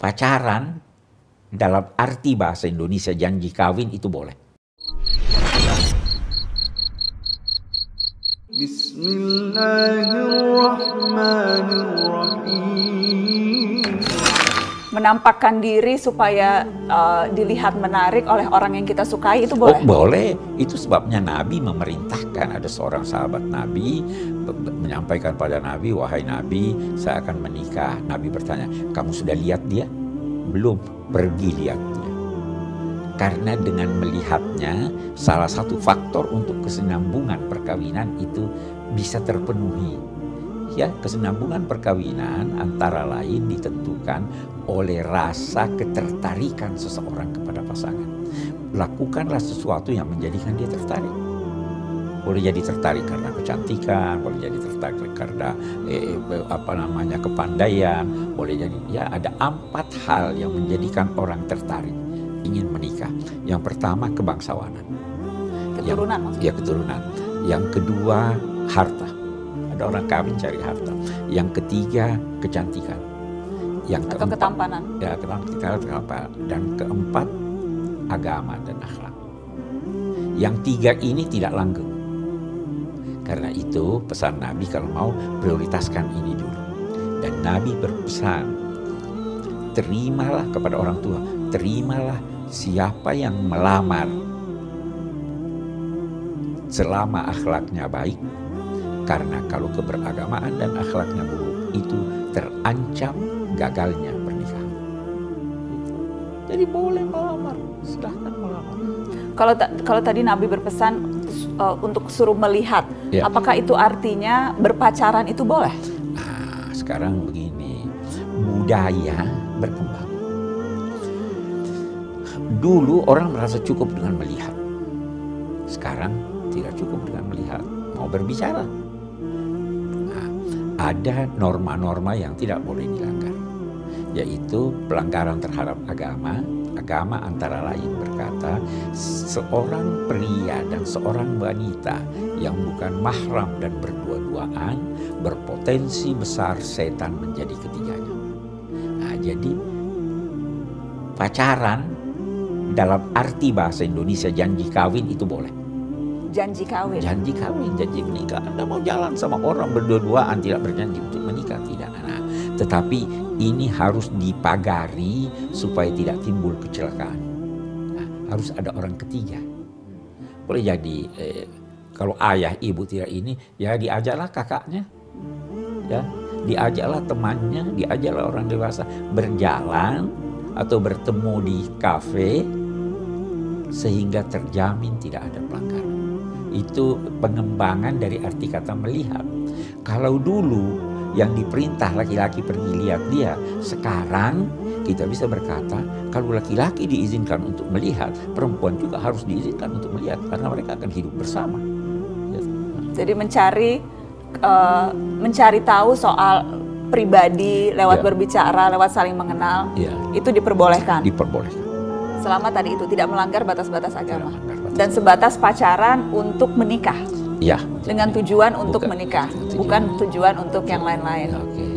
Pacaran dalam arti bahasa Indonesia janji kawin itu boleh. Bismillahirrahmanirrahim. Menampakkan diri supaya dilihat menarik oleh orang yang kita sukai itu boleh? Oh, boleh. Itu sebabnya Nabi memerintahkan, ada seorang sahabat Nabi menyampaikan pada Nabi, wahai Nabi, saya akan menikah. Nabi bertanya, kamu sudah lihat dia? Belum, pergi lihat dia. Karena dengan melihatnya, salah satu faktor untuk kesinambungan perkawinan itu bisa terpenuhi. Ya, kesinambungan perkawinan antara lain ditentukan oleh rasa ketertarikan seseorang kepada pasangan. Lakukanlah sesuatu yang menjadikan dia tertarik. Boleh jadi tertarik karena kecantikan, boleh jadi tertarik karena kepandaian, boleh jadi ya ada 4 hal yang menjadikan orang tertarik ingin menikah. Yang pertama kebangsawanan. Keturunan maksudnya? Ya, keturunan. Yang kedua harta. Ada orang kawin cari harta. Yang ketiga kecantikan. Atau ketampanan. Ya, ketampanan. Dan keempat agama dan akhlak. Yang 3 ini tidak langgeng. Karena itu pesan Nabi kalau mau prioritaskan ini dulu. Dan Nabi berpesan, terimalah kepada orang tua, terimalah siapa yang melamar selama akhlaknya baik. Karena kalau keberagamaan dan akhlaknya buruk itu terancam gagalnya pernikahan. Jadi boleh melamar, silahkan melamar. Kalau tadi Nabi berpesan untuk suruh melihat, ya. Apakah itu artinya berpacaran itu boleh? Nah, sekarang begini, budaya berkembang. Dulu orang merasa cukup dengan melihat. Sekarang tidak cukup dengan melihat, mau berbicara. Nah, ada norma-norma yang tidak boleh dilanggar, yaitu pelanggaran terhadap agama. Agama antara lain berkata, seorang pria dan seorang wanita yang bukan mahram dan berdua-duaan berpotensi besar setan menjadi ketiganya. Nah, jadi pacaran dalam arti bahasa Indonesia janji kawin itu boleh. Janji kawin? Janji kawin, janji menikah. Anda mau jalan sama orang berdua-duaan tidak berjanji untuk menikah, tidak. Nah, tetapi ini harus dipagari supaya tidak timbul kecelakaan. Nah, harus ada orang ketiga. Boleh jadi kalau ayah ibu tidak ini, ya diajaklah kakaknya, ya diajaklah temannya, diajaklah orang dewasa berjalan atau bertemu di kafe sehingga terjamin tidak ada pelanggaran. Itu pengembangan dari arti kata melihat. Kalau dulu yang diperintah laki-laki pergi lihat dia, sekarang kita bisa berkata kalau laki-laki diizinkan untuk melihat, perempuan juga harus diizinkan untuk melihat karena mereka akan hidup bersama. Jadi mencari tahu soal pribadi lewat berbicara, lewat saling mengenal, itu diperbolehkan. Diperbolehkan. Selama tadi itu tidak melanggar batas-batas agama. Dan sebatas pacaran untuk menikah. Ya. Dengan tujuan untuk menikah, bukan tujuan untuk yang lain-lain. Okay.